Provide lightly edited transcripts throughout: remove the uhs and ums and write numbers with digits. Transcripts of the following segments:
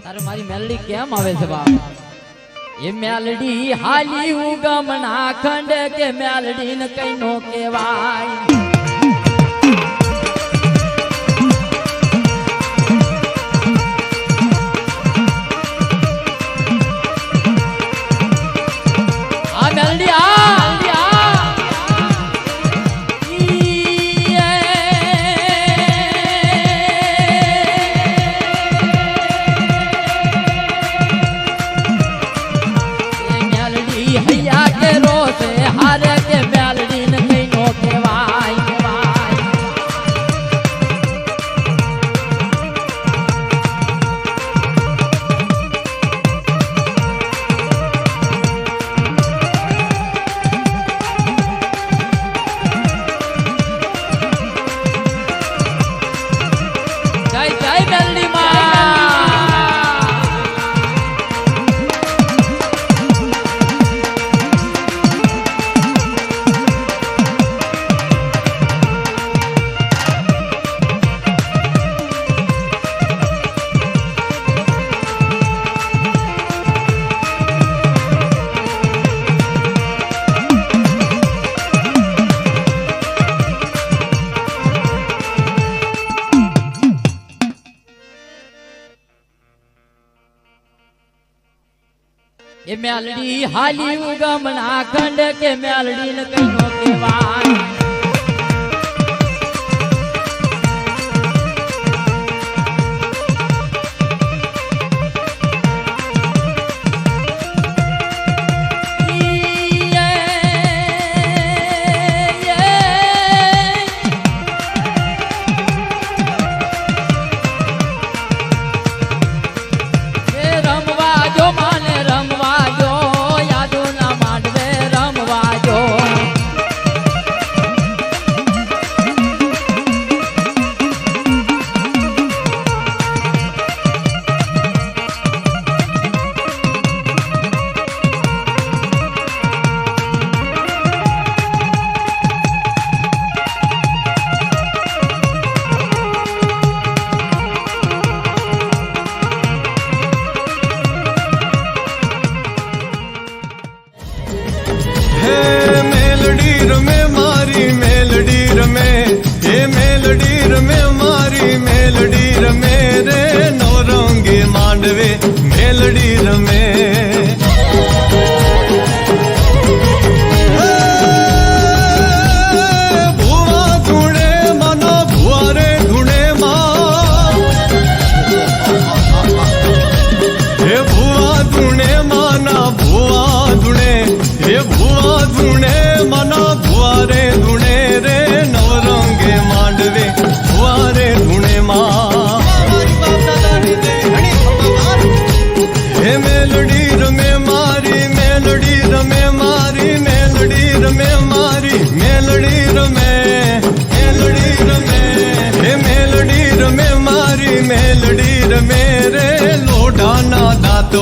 તારે મારી મેલડી કેમ આવે છે બાપ? એ મેલડી હાલી ઉગમના ખંડ કે મેલડી ને કઈ નો કહેવાય. આ મેલડી હૈયા કે રોસે હારે કે મેલડી ને કઈ નો કહેવાય. જય જય મેલડી માં. એ મેલડી હાલી ઉગમના ખંડ કે મેલડી ને કઈ નો કહેવાય.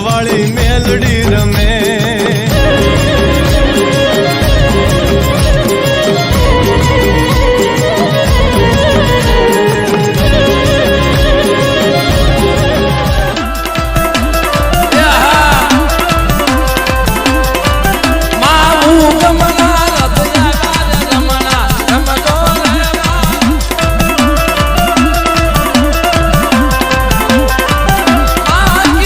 वाली मेलडी रमे આ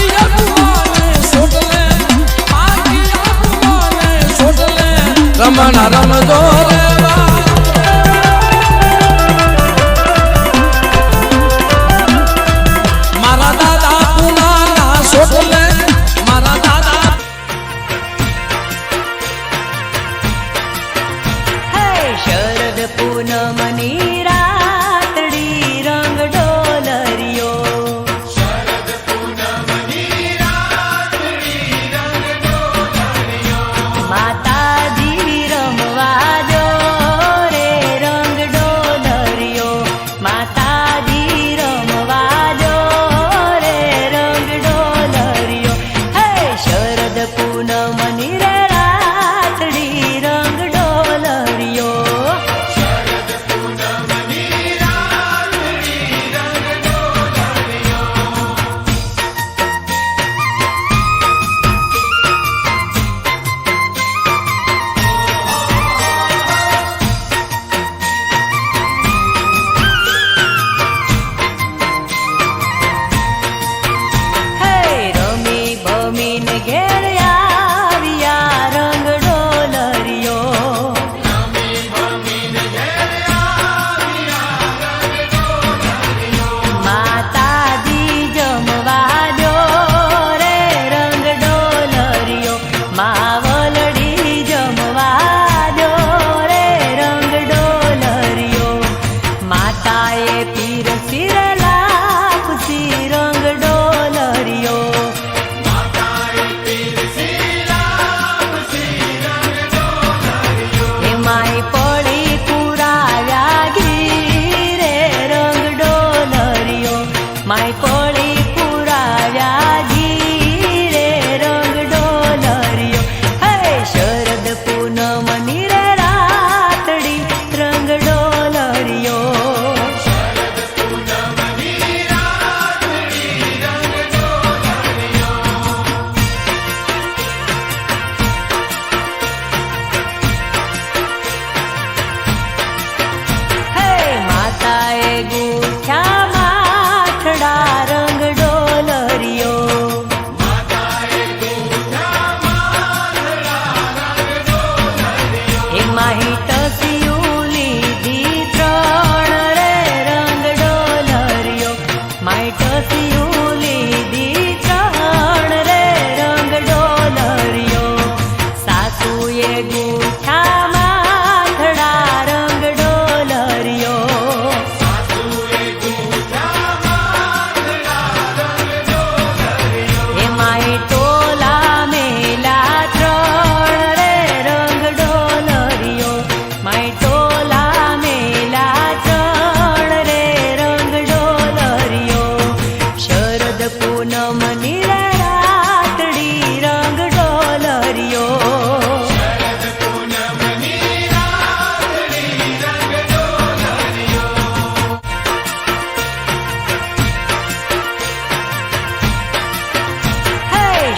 પૂનમની રાતડી રંગ ડોલરિયો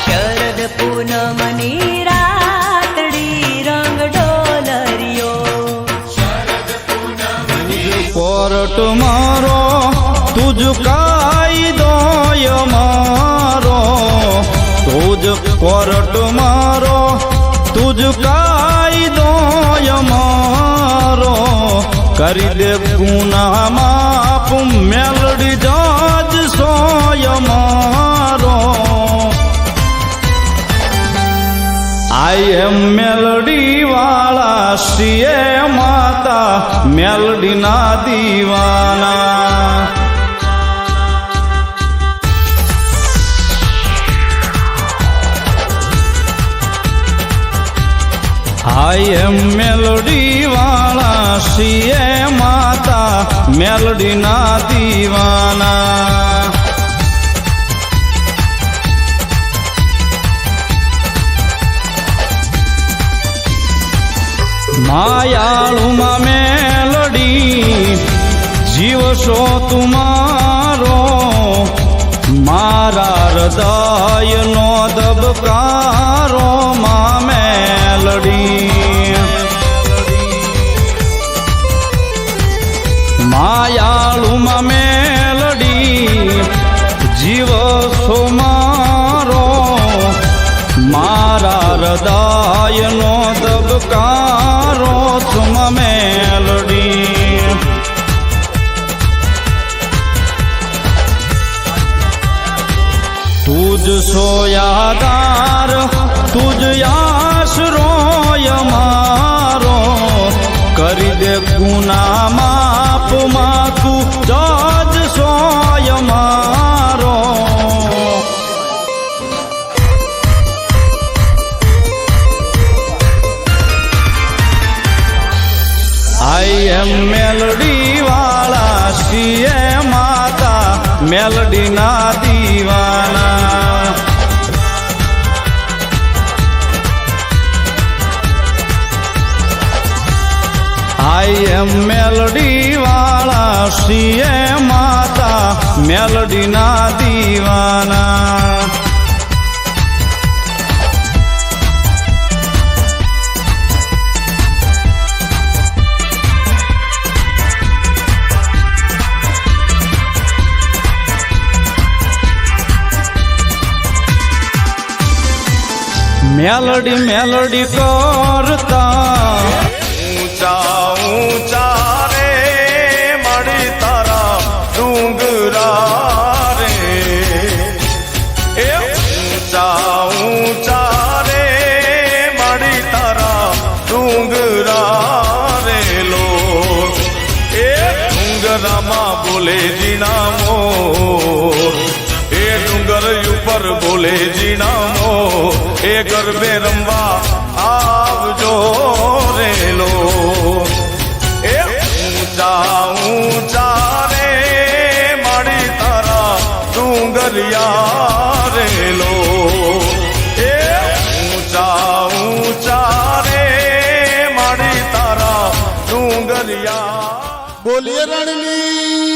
શરદ પૂનમની રાતડી રંગ ડોલરિયો કોરટ મારો તુજ કાયદો મારો તુજ કોરટ મારો તુજ કાયદો મારો કરી દે ગુના માપ મેલડી જાજ સોય મારો આઈ એમ મેલડી વાળા શ્રીએ માતા મેલડી ના દીવાના આઈ એમ મેલડી વાળા શ્રીએ માતા મેલડી ના દીવાના માયાળુમાં મેલડી જીવશો તુમારો મારા હૃદયનો દબકારો માં મેલડી માયાળુમાં મેલડી જીવશો મારો મારા હૃદયનો દબકારો તુમ મેલડી તુજ સોયાદાર તુજ આશરોય મારો કરી દે ગુના માપમાં તું જજ સોય મારો આઈ એમ મેલડી વાળા શ્રીએ માતા મેલડી ના દીવાના આઈ એમ મેલડી વાળા શ્રીએ માતા મેલડી ના દીવાના મેલડી મેલડી કરતા ઊંચા ઊંચા રે મળી તારા ડુંગરા રે એ ઊંચા ઊંચા રે મળી તારા ડુંગરા રે લો એ ડુંગરામાં બોલે જીના મોર એ ડુંગર ઉપર બોલે જીના મોર એ ગરબે રમવા આવજો રેલો એ ઊંચા ઊંચા રે માડી તારા ડુંગરિયા રેલો એ ઊંચા ઊંચા રે માડી તારા ડુંગરિયા બોલીએ રણની